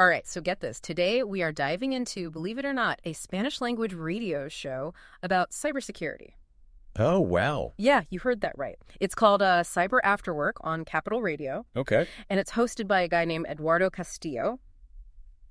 All right, so get this. Today we are diving into, believe it or not, a Spanish language radio show about cybersecurity. Oh, wow. Yeah, you heard that right. It's called Cyber After Work on Capital Radio. Okay. And it's hosted by a guy named Eduardo Castillo.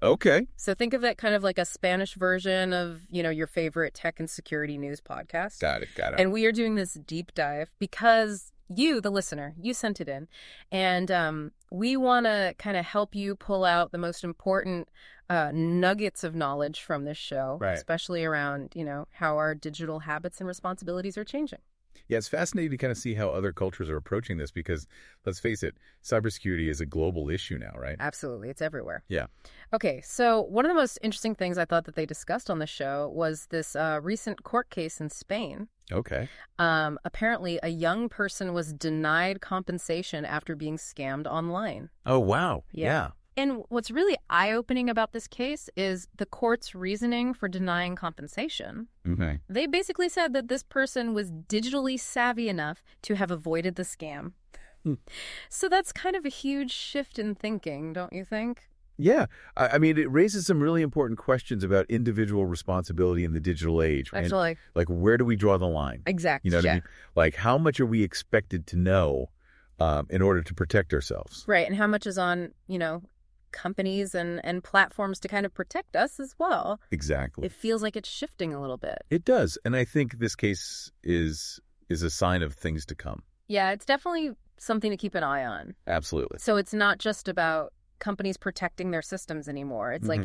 Okay. So think of it kind of like a Spanish version of, your favorite tech and security news podcast. Got it. And we are doing this deep dive because you, the listener, you sent it in. And we want to kind of help you pull out the most important nuggets of knowledge from this show, Right. especially around, how our digital habits and responsibilities are changing. Yeah, it's fascinating to kind of see how other cultures are approaching this because, let's face it, cybersecurity is a global issue now, right? Absolutely. It's everywhere. Yeah. Okay, so one of the most interesting things I thought that they discussed on the show was this recent court case in Spain. Okay. Apparently, a young person was denied compensation after being scammed online. Oh, wow. Yeah. And what's really eye-opening about this case is the court's reasoning for denying compensation. Okay. They basically said that this person was digitally savvy enough to have avoided the scam. So that's kind of a huge shift in thinking, don't you think? Yeah. I mean, it raises some really important questions about individual responsibility in the digital age. Actually. And, like, where do we draw the line? Exactly. You know what I mean? Like, how much are we expected to know in order to protect ourselves? Right. And how much is on, companies and platforms to kind of protect us as well. Exactly. It feels like it's shifting a little bit. It does. And I think this case is a sign of things to come. Yeah, it's definitely something to keep an eye on. Absolutely. So it's not just about companies protecting their systems anymore. It's like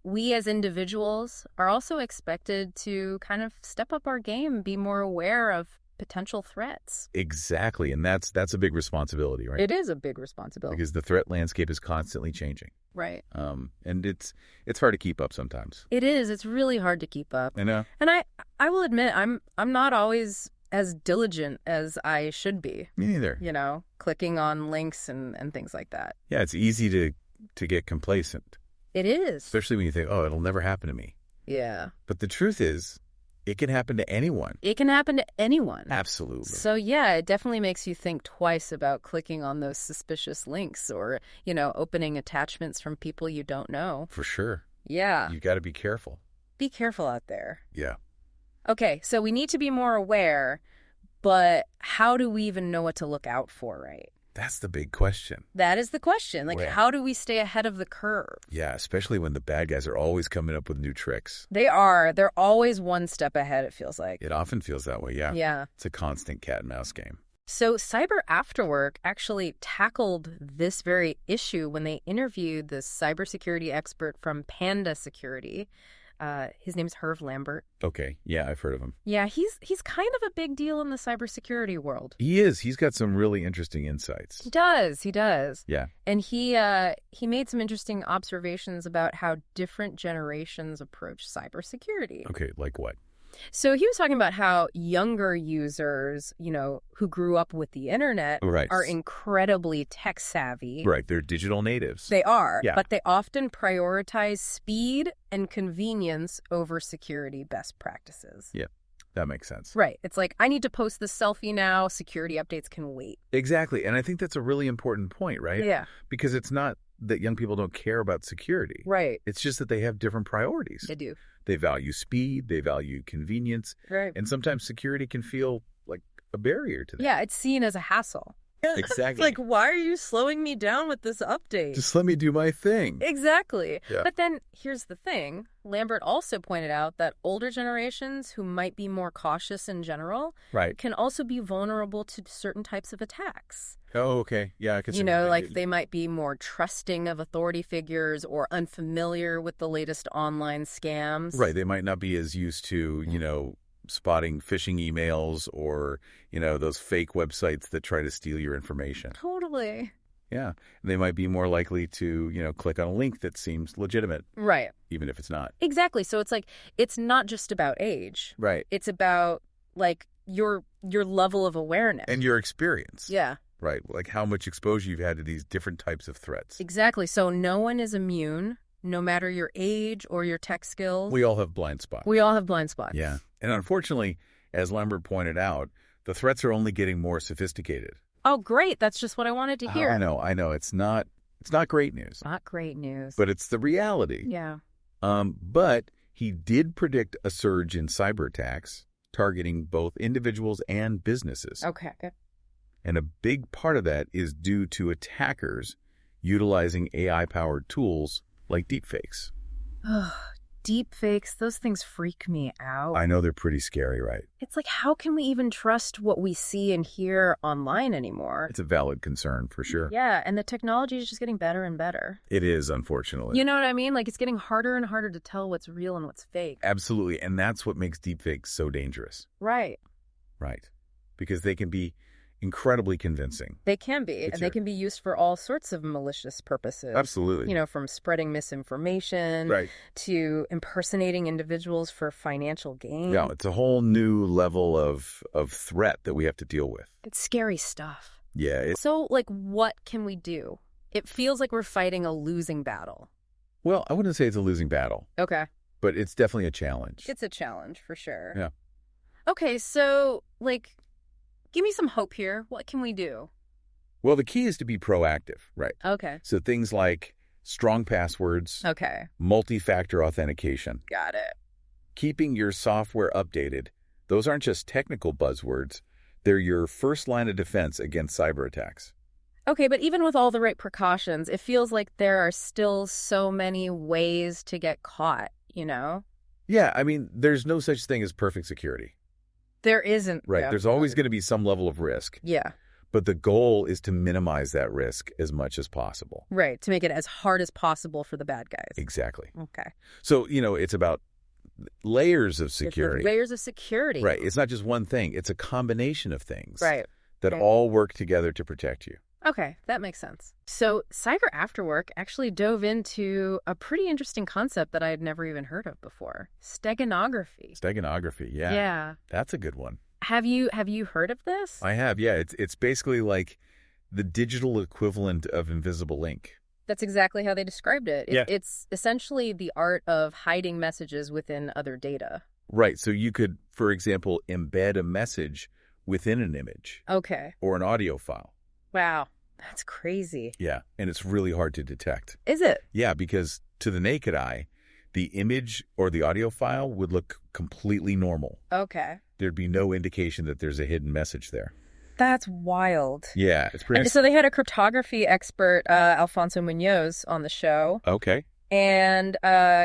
we as individuals are also expected to kind of step up our game, be more aware of potential threats. Exactly. And that's a big responsibility, right? It is a big responsibility. Because the threat landscape is constantly changing. Right. And it's hard to keep up sometimes. It is. It's really hard to keep up. I know. And I will admit, I'm not always as diligent as I should be. Me neither. Clicking on links and things like that. Yeah, it's easy to get complacent. It is. Especially when you think, oh, it'll never happen to me. Yeah. But the truth is, it can happen to anyone. It can happen to anyone. Absolutely. So, yeah, it definitely makes you think twice about clicking on those suspicious links or, opening attachments from people you don't know. For sure. Yeah. You got to be careful. Be careful out there. Yeah. Okay, so we need to be more aware, but how do we even know what to look out for, right? That's the big question. That is the question. Like, Well, how do we stay ahead of the curve? Yeah, especially when the bad guys are always coming up with new tricks. They are. They're always one step ahead, it feels like. It often feels that way, yeah. Yeah. It's a constant cat and mouse game. So Cyber After Work actually tackled this very issue when they interviewed the cybersecurity expert from Panda Security. His name's Hervé Lambert. Okay, yeah, I've heard of him. Yeah, he's kind of a big deal in the cybersecurity world. He is. He's got some really interesting insights. He does. Yeah. And he made some interesting observations about how different generations approach cybersecurity. Okay, like what? So he was talking about how younger users, who grew up with the internet are incredibly tech savvy. Right, they're digital natives. They are, yeah. But they often prioritize speed and convenience over security best practices. Yeah, that makes sense. Right. It's like, I need to post this selfie now. Security updates can wait. Exactly, and I think that's a really important point, right? Yeah. Because it's not that young people don't care about security. Right. It's just that they have different priorities. They do. They value speed, they value convenience, right. And sometimes security can feel like a barrier to them. Yeah, it's seen as a hassle. Exactly. It's like, why are you slowing me down with this update? Just let me do my thing. Exactly. Yeah. But then here's the thing. Lambert also pointed out that older generations who might be more cautious in general can also be vulnerable to certain types of attacks. Oh, okay. Yeah. Like they might be more trusting of authority figures or unfamiliar with the latest online scams. Right. They might not be as used to, spotting phishing emails or, those fake websites that try to steal your information. Totally. Yeah. They might be more likely to, click on a link that seems legitimate. Right. Even if it's not. Exactly. So it's like, it's not just about age. Right. It's about like your level of awareness. And your experience. Yeah. Right. Like how much exposure you've had to these different types of threats. Exactly. So no one is immune, no matter your age or your tech skills. We all have blind spots. Yeah. And unfortunately, as Lambert pointed out, the threats are only getting more sophisticated. Oh, great. That's just what I wanted to hear. I know. It's not It's not great news. Not great news. But it's the reality. Yeah. But he did predict a surge in cyber attacks targeting both individuals and businesses. Okay. And a big part of that is due to attackers utilizing AI-powered tools like deepfakes. Ugh, deepfakes, those things freak me out. I know they're pretty scary, right? It's like, how can we even trust what we see and hear online anymore? It's a valid concern for sure. Yeah, and the technology is just getting better and better. It is, unfortunately. You know what I mean? Like, it's getting harder and harder to tell what's real and what's fake. Absolutely, and that's what makes deepfakes so dangerous. Right. Right. Because they can be incredibly convincing. They can be, and they can be used for all sorts of malicious purposes. Absolutely. You know, from spreading misinformation to impersonating individuals for financial gain. Yeah, it's a whole new level of threat that we have to deal with. It's scary stuff. Yeah. So, like, what can we do? It feels like we're fighting a losing battle. Well, I wouldn't say it's a losing battle. Okay. But it's definitely a challenge. It's a challenge, for sure. Yeah. Okay, so, like, give me some hope here. What can we do? Well, the key is to be proactive, right? Okay. So things like strong passwords, Okay. multi-factor authentication, Got it. keeping your software updated. Those aren't just technical buzzwords. They're your first line of defense against cyber attacks. Okay, but even with all the right precautions, it feels like there are still so many ways to get caught, you know? Yeah, I mean, there's no such thing as perfect security. There isn't. Right. There's always going to be some level of risk. Yeah. But the goal is to minimize that risk as much as possible. Right. To make it as hard as possible for the bad guys. Exactly. Okay. So, you know, it's about layers of security. It's the layers of security. Right. It's not just one thing. It's a combination of things. Right. That all work together to protect you. Okay, that makes sense. So Cyber After Work actually dove into a pretty interesting concept that I had never even heard of before. Steganography. Steganography, yeah. Yeah. That's a good one. Have you heard of this? I have, yeah. It's basically like the digital equivalent of invisible ink. That's exactly how they described it. Yeah. It's essentially the art of hiding messages within other data. Right. So you could, for example, embed a message within an image. Okay. Or an audio file. Wow. That's crazy. Yeah. And it's really hard to detect. Is it? Yeah, because to the naked eye, the image or the audio file would look completely normal. Okay. There'd be no indication that there's a hidden message there. That's wild. Yeah, it's pretty... So they had a cryptography expert, Alfonso Muñoz, on the show. Okay. And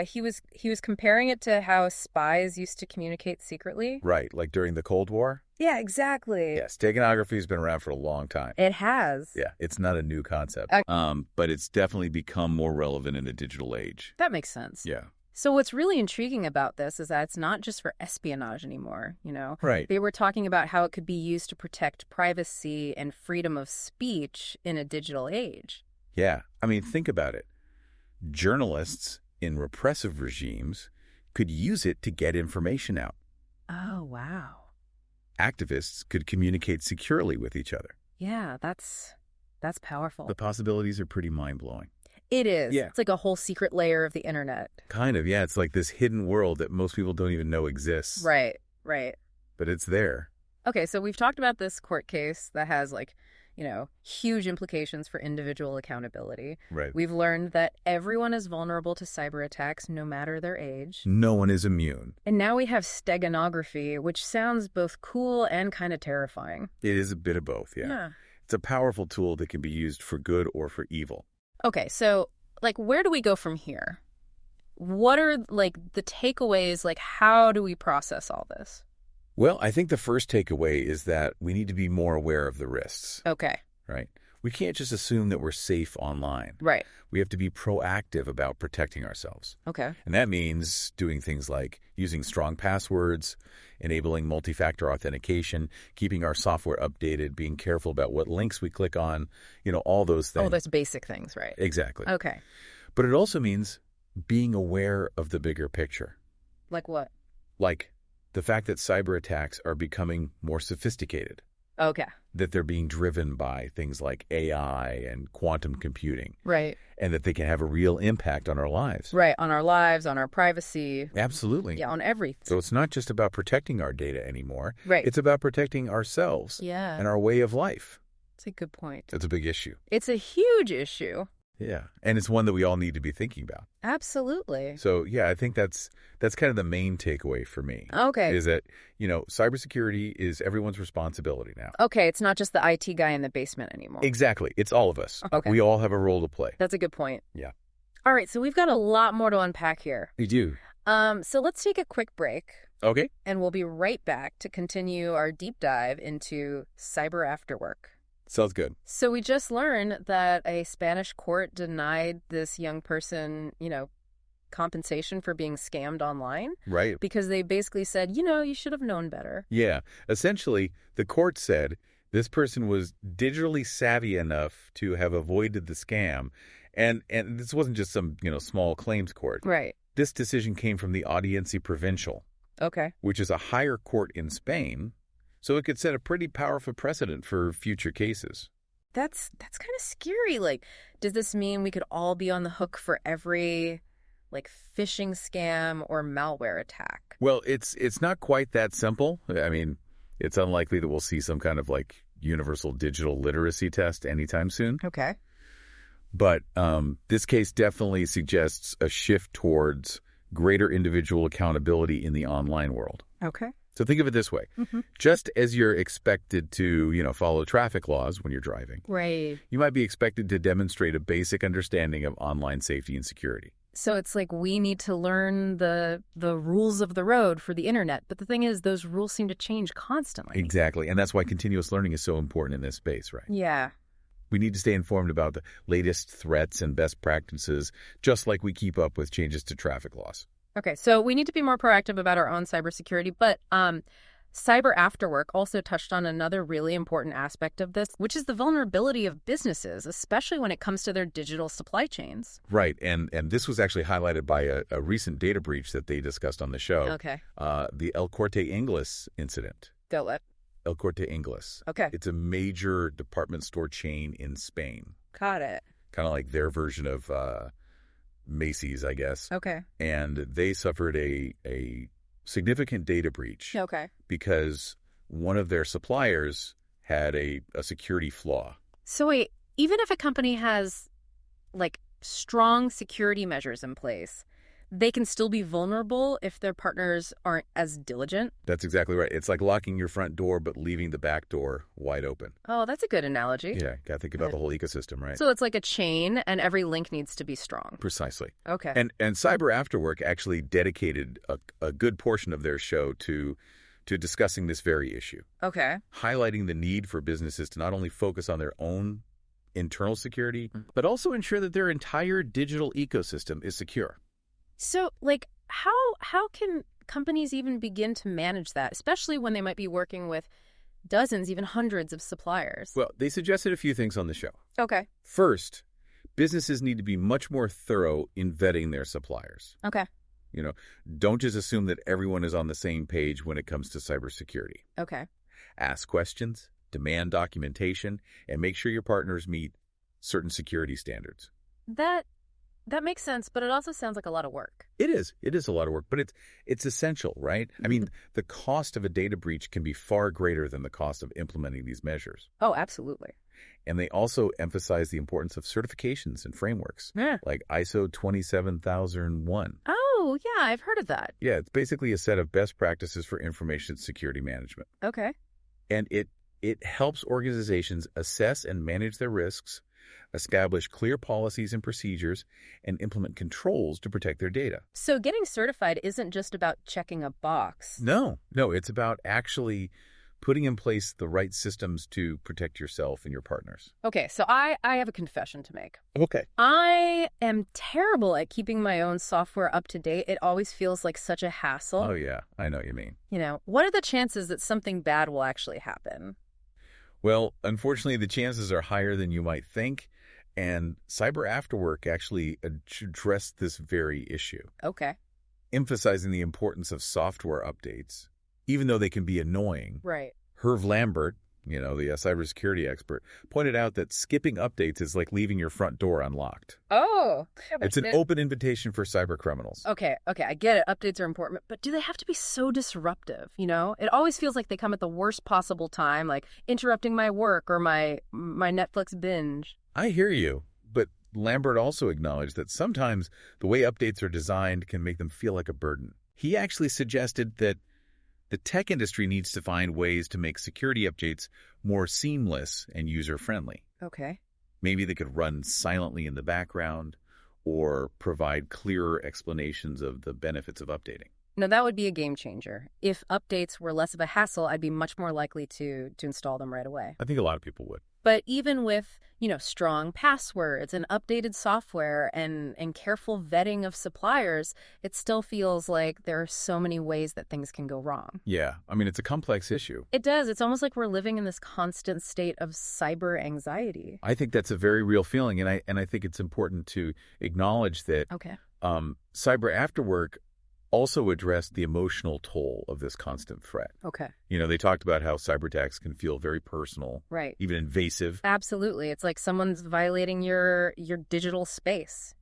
he was comparing it to how spies used to communicate secretly. Right, like during the Cold War? Yeah, exactly. Yeah, steganography has been around for a long time. It has. Yeah, it's not a new concept. But it's definitely become more relevant in a digital age. That makes sense. Yeah. So what's really intriguing about this is that it's not just for espionage anymore, you know? Right. They were talking about how it could be used to protect privacy and freedom of speech in a digital age. Yeah. I mean, think about it. Journalists in repressive regimes could use it to get information out. Oh, wow. Activists could communicate securely with each other. Yeah, that's powerful. The possibilities are pretty mind-blowing. It is. Yeah. It's like a whole secret layer of the internet. Kind of, yeah. It's like this hidden world that most people don't even know exists. Right, right. But it's there. Okay, so we've talked about this court case that has, like, you know, huge implications for individual accountability. Right. We've learned that everyone is vulnerable to cyber attacks, no matter their age. No one is immune. And now we have steganography, which sounds both cool and kind of terrifying. It is a bit of both, yeah. It's a powerful tool that can be used for good or for evil. Okay, so, like, where do we go from here? What are, like, the takeaways? Like, how do we process all this? Well, I think the first takeaway is that we need to be more aware of the risks. Okay. Right? We can't just assume that we're safe online. Right. We have to be proactive about protecting ourselves. Okay. And that means doing things like using strong passwords, enabling multi-factor authentication, keeping our software updated, being careful about what links we click on, you know, all those things. Oh, those basic things, right? Exactly. Okay. But it also means being aware of the bigger picture. Like what? Like the fact that cyber attacks are becoming more sophisticated. Okay. That they're being driven by things like AI and quantum computing. Right. And that they can have a real impact on our lives. Right. On our lives, on our privacy. Absolutely. Yeah, on everything. So it's not just about protecting our data anymore. Right. It's about protecting ourselves. Yeah. And our way of life. That's a good point. It's a big issue. It's a huge issue. Yeah. And it's one that we all need to be thinking about. Absolutely. So, yeah, I think that's kind of the main takeaway for me. Okay. Is that, cybersecurity is everyone's responsibility now. Okay, it's not just the IT guy in the basement anymore. Exactly. It's all of us. Okay. We all have a role to play. That's a good point. Yeah. All right, so we've got a lot more to unpack here. We do. So let's take a quick break. Okay. And we'll be right back to continue our deep dive into cyber after work. Sounds good. So we just learned that a Spanish court denied this young person, compensation for being scammed online. Right. Because they basically said, you should have known better. Yeah. Essentially, the court said this person was digitally savvy enough to have avoided the scam. And this wasn't just some, small claims court. Right. This decision came from the Audiencia Provincial. Okay. Which is a higher court in Spain. So it could set a pretty powerful precedent for future cases. That's kind of scary. Like, does this mean we could all be on the hook for every, phishing scam or malware attack? Well, it's not quite that simple. I mean, it's unlikely that we'll see some kind of, universal digital literacy test anytime soon. Okay. But this case definitely suggests a shift towards greater individual accountability in the online world. Okay. So think of it this way. Mm-hmm. Just as you're expected to, follow traffic laws when you're driving, right, you might be expected to demonstrate a basic understanding of online safety and security. So it's like we need to learn the rules of the road for the internet. But the thing is, those rules seem to change constantly. Exactly. And that's why continuous learning is so important in this space, right? Yeah. We need to stay informed about the latest threats and best practices, just like we keep up with changes to traffic laws. Okay, so we need to be more proactive about our own cybersecurity, but cyber after work also touched on another really important aspect of this, which is the vulnerability of businesses, especially when it comes to their digital supply chains. Right, and this was actually highlighted by a recent data breach that they discussed on the show. Okay. The El Corte Inglés incident. The what? El Corte Inglés. Okay. It's a major department store chain in Spain. Got it. Kind of like their version of Macy's, I guess. Okay. And they suffered a significant data breach. Okay. Because one of their suppliers had a security flaw. So wait, even if a company has strong security measures in place, they can still be vulnerable if their partners aren't as diligent? That's exactly right. It's like locking your front door but leaving the back door wide open. Oh, that's a good analogy. Yeah, got to think about the whole ecosystem, right? So it's like a chain, and every link needs to be strong. Precisely. Okay. And Cyber After Work actually dedicated a good portion of their show to discussing this very issue. Okay. Highlighting the need for businesses to not only focus on their own internal security, but also ensure that their entire digital ecosystem is secure. So, how can companies even begin to manage that, especially when they might be working with dozens, even hundreds of suppliers? Well, they suggested a few things on the show. Okay. First, businesses need to be much more thorough in vetting their suppliers. Okay. Don't just assume that everyone is on the same page when it comes to cybersecurity. Okay. Ask questions, demand documentation, and make sure your partners meet certain security standards. That makes sense, but it also sounds like a lot of work. It is. It is a lot of work, but it's essential, right? I mean, the cost of a data breach can be far greater than the cost of implementing these measures. Oh, absolutely. And they also emphasize the importance of certifications and frameworks, like ISO 27001. Oh, yeah, I've heard of that. Yeah, it's basically a set of best practices for information security management. Okay. And it helps organizations assess and manage their risks, establish clear policies and procedures, and implement controls to protect their data. So getting certified isn't just about checking a box. No, it's about actually putting in place the right systems to protect yourself and your partners. Okay, so I have a confession to make. Okay. I am terrible at keeping my own software up to date. It always feels like such a hassle. Oh, yeah, I know what you mean. What are the chances that something bad will actually happen? Well, unfortunately, the chances are higher than you might think. And Cyber After Work actually addressed this very issue. Okay. Emphasizing the importance of software updates, even though they can be annoying. Right. Hervé Lambert, the cybersecurity expert, pointed out that skipping updates is like leaving your front door unlocked. Oh. It's an open invitation for cyber criminals. Okay, I get it. Updates are important, but do they have to be so disruptive, It always feels like they come at the worst possible time, like interrupting my work or my Netflix binge. I hear you, but Lambert also acknowledged that sometimes the way updates are designed can make them feel like a burden. He actually suggested that the tech industry needs to find ways to make security updates more seamless and user-friendly. Okay. Maybe they could run silently in the background or provide clearer explanations of the benefits of updating. Now, that would be a game changer. If updates were less of a hassle, I'd be much more likely to install them right away. I think a lot of people would. But even with, strong passwords and updated software and careful vetting of suppliers, it still feels like there are so many ways that things can go wrong. Yeah, I mean, it's a complex issue. It does. It's almost like we're living in this constant state of cyber anxiety. I think that's a very real feeling, and I think it's important to acknowledge that Okay. Cyber After Work also addressed the emotional toll of this constant threat. Okay. They talked about how cyber attacks can feel very personal, Right. even invasive. Absolutely. It's like someone's violating your digital space,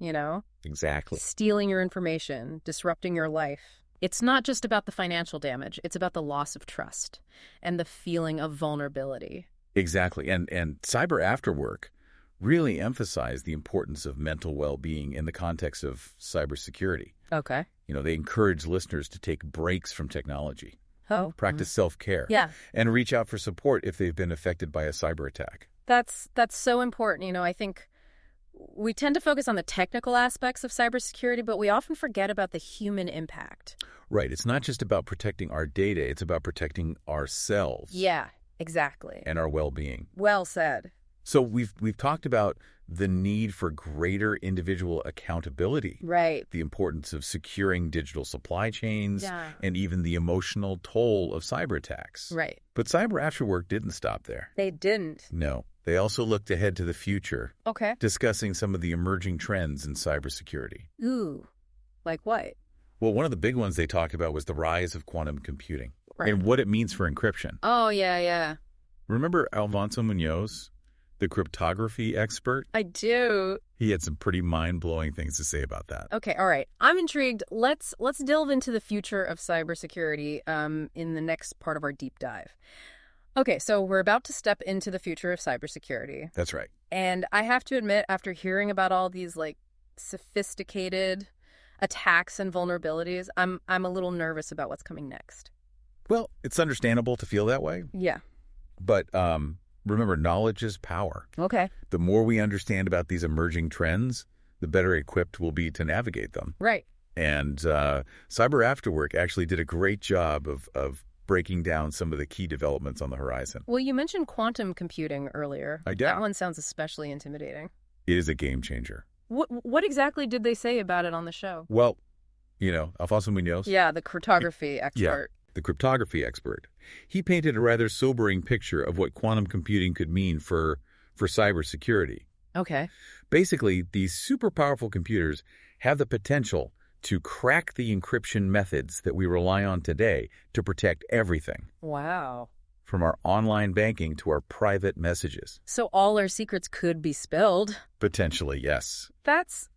Exactly. stealing your information, disrupting your life. It's not just about the financial damage. It's about the loss of trust and the feeling of vulnerability. Exactly. And Cyber After Work really emphasized the importance of mental well-being in the context of cybersecurity. Okay. They encourage listeners to take breaks from technology, practice self-care, and reach out for support if they've been affected by a cyber attack. That's so important. I think we tend to focus on the technical aspects of cybersecurity, but we often forget about the human impact. Right. It's not just about protecting our data. It's about protecting ourselves. Yeah, exactly. And our well-being. Well said. So we've talked about the need for greater individual accountability. Right. The importance of securing digital supply chains. Yeah. And even the emotional toll of cyber attacks. Right. But Cyber After Work didn't stop there. They didn't. No. They also looked ahead to the future. Okay. Discussing some of the emerging trends in cybersecurity. Ooh. Like what? Well, one of the big ones they talked about was the rise of quantum computing. Right. And what it means for encryption. Oh, yeah. Remember Alfonso Muñoz, the cryptography expert? I do. He had some pretty mind-blowing things to say about that. Okay, all right. I'm intrigued. Let's delve into the future of cybersecurity in the next part of our deep dive. Okay, so we're about to step into the future of cybersecurity. That's right. And I have to admit, after hearing about all these sophisticated attacks and vulnerabilities, I'm a little nervous about what's coming next. Well, it's understandable to feel that way. Yeah. But remember, knowledge is power. Okay. The more we understand about these emerging trends, the better equipped we'll be to navigate them. Right. And Cyber After Work actually did a great job of breaking down some of the key developments on the horizon. Well, you mentioned quantum computing earlier. I did. That one sounds especially intimidating. It is a game changer. What exactly did they say about it on the show? Well, Alfonso Muñoz. Yeah, the cryptography expert. Yeah, the cryptography expert. He painted a rather sobering picture of what quantum computing could mean for cybersecurity. Okay. Basically, these super powerful computers have the potential to crack the encryption methods that we rely on today to protect everything. Wow. From our online banking to our private messages. So all our secrets could be spilled. Potentially, yes. That's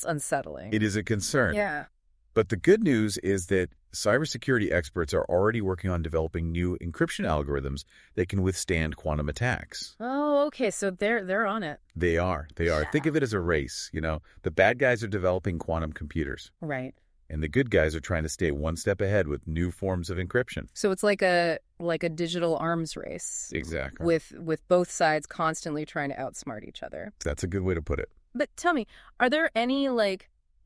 unsettling. It is a concern. Yeah. But the good news is that cybersecurity experts are already working on developing new encryption algorithms that can withstand quantum attacks. Oh, okay. So they're on it. They are. Yeah. Think of it as a race. The bad guys are developing quantum computers. Right. And the good guys are trying to stay one step ahead with new forms of encryption. So it's like a digital arms race. Exactly. With both sides constantly trying to outsmart each other. That's a good way to put it. But tell me, are there any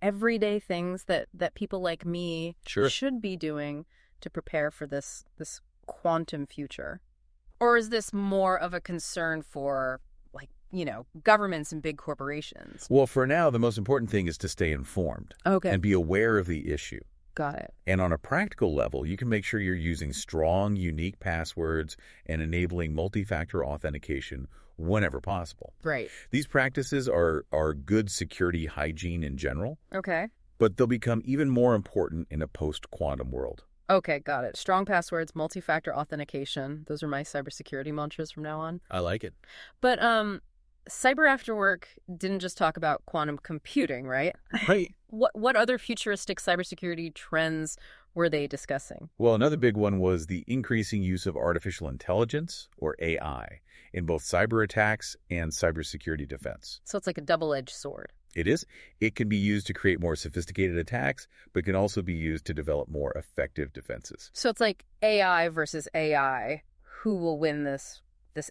everyday things that people like me should be doing to prepare for this quantum future? Or is this more of a concern for governments and big corporations? Well, for now, the most important thing is to stay informed. Okay. And be aware of the issue. Got it. And on a practical level, you can make sure you're using strong, unique passwords and enabling multi-factor authentication whenever possible. Right. These practices are good security hygiene in general. Okay. But they'll become even more important in a post-quantum world. Okay, got it. Strong passwords, multi-factor authentication. Those are my cybersecurity mantras from now on. I like it. But Cyber After Work didn't just talk about quantum computing, right? Right. What other futuristic cybersecurity trends were they discussing? Well, another big one was the increasing use of artificial intelligence, or AI, in both cyber attacks and cybersecurity defense. So it's like a double-edged sword. It is. It can be used to create more sophisticated attacks, but can also be used to develop more effective defenses. So it's like AI versus AI. Who will win this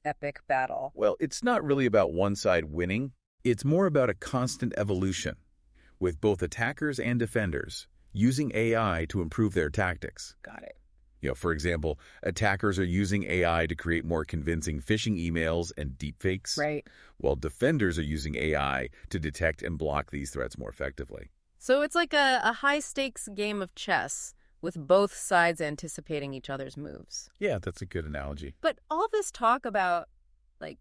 epic battle? Well, it's not really about one side winning. It's more about a constant evolution, with both attackers and defenders using AI to improve their tactics. Got it. For example, attackers are using AI to create more convincing phishing emails and deepfakes, Right. while defenders are using AI to detect and block these threats more effectively. So it's like a high-stakes game of chess with both sides anticipating each other's moves. Yeah, that's a good analogy. But all this talk about, like,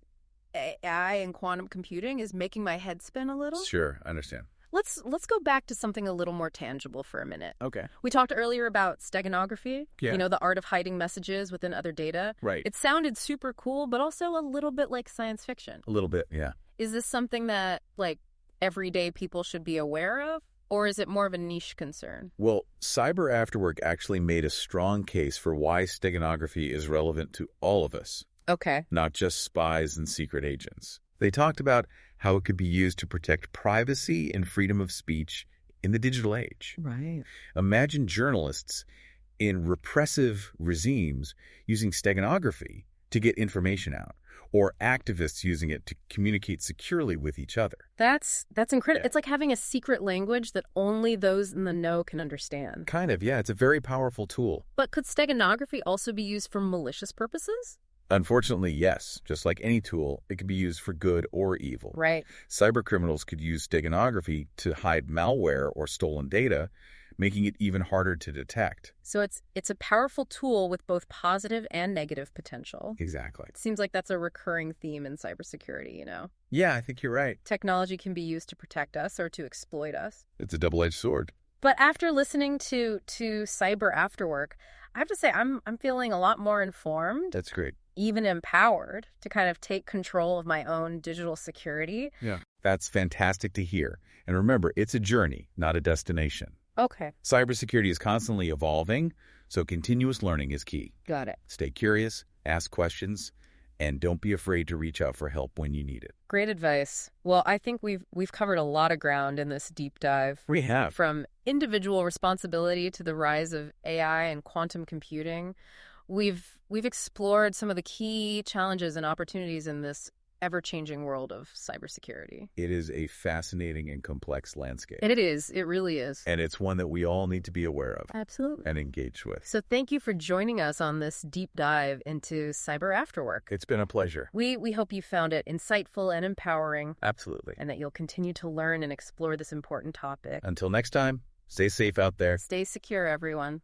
AI and quantum computing is making my head spin a little. Sure, I understand. Let's go back to something a little more tangible for a minute. Okay. We talked earlier about steganography, Yeah. the art of hiding messages within other data. Right. It sounded super cool, but also a little bit like science fiction. A little bit, yeah. Is this something that, like, everyday people should be aware of? Or is it more of a niche concern? Well, Cyber After Work actually made a strong case for why steganography is relevant to all of us, Okay. not just spies and secret agents. They talked about how it could be used to protect privacy and freedom of speech in the digital age. Right. Imagine journalists in repressive regimes using steganography to get information out, or activists using it to communicate securely with each other. That's incredible. Yeah. It's like having a secret language that only those in the know can understand. Kind of, yeah. It's a very powerful tool. But could steganography also be used for malicious purposes? Unfortunately, yes. Just like any tool, it can be used for good or evil. Right. Cybercriminals could use steganography to hide malware or stolen data, making it even harder to detect. So it's a powerful tool with both positive and negative potential. Exactly. It seems like that's a recurring theme in cybersecurity, Yeah, I think you're right. Technology can be used to protect us or to exploit us. It's a double-edged sword. But after listening to Cyber After Work, I have to say I'm feeling a lot more informed, That's great. even empowered to kind of take control of my own digital security. Yeah. That's fantastic to hear. And remember, it's a journey, not a destination. Okay, Cybersecurity is constantly evolving, so continuous learning is key. got it. Stay curious, ask questions, and don't be afraid to reach out for help when you need it. Great advice. Well, I think we've covered a lot of ground in this deep dive. We have. From individual responsibility to the rise of AI and quantum computing, we've explored some of the key challenges and opportunities in this ever-changing world of cybersecurity. It is a fascinating and complex landscape. And it is. It really is. And it's one that we all need to be aware of Absolutely. and engage with. So thank you for joining us on this deep dive into Cyber After Work. It's been a pleasure. We hope you found it insightful and empowering, Absolutely. and that you'll continue to learn and explore this important topic. Until next time, stay safe out there. Stay secure, everyone.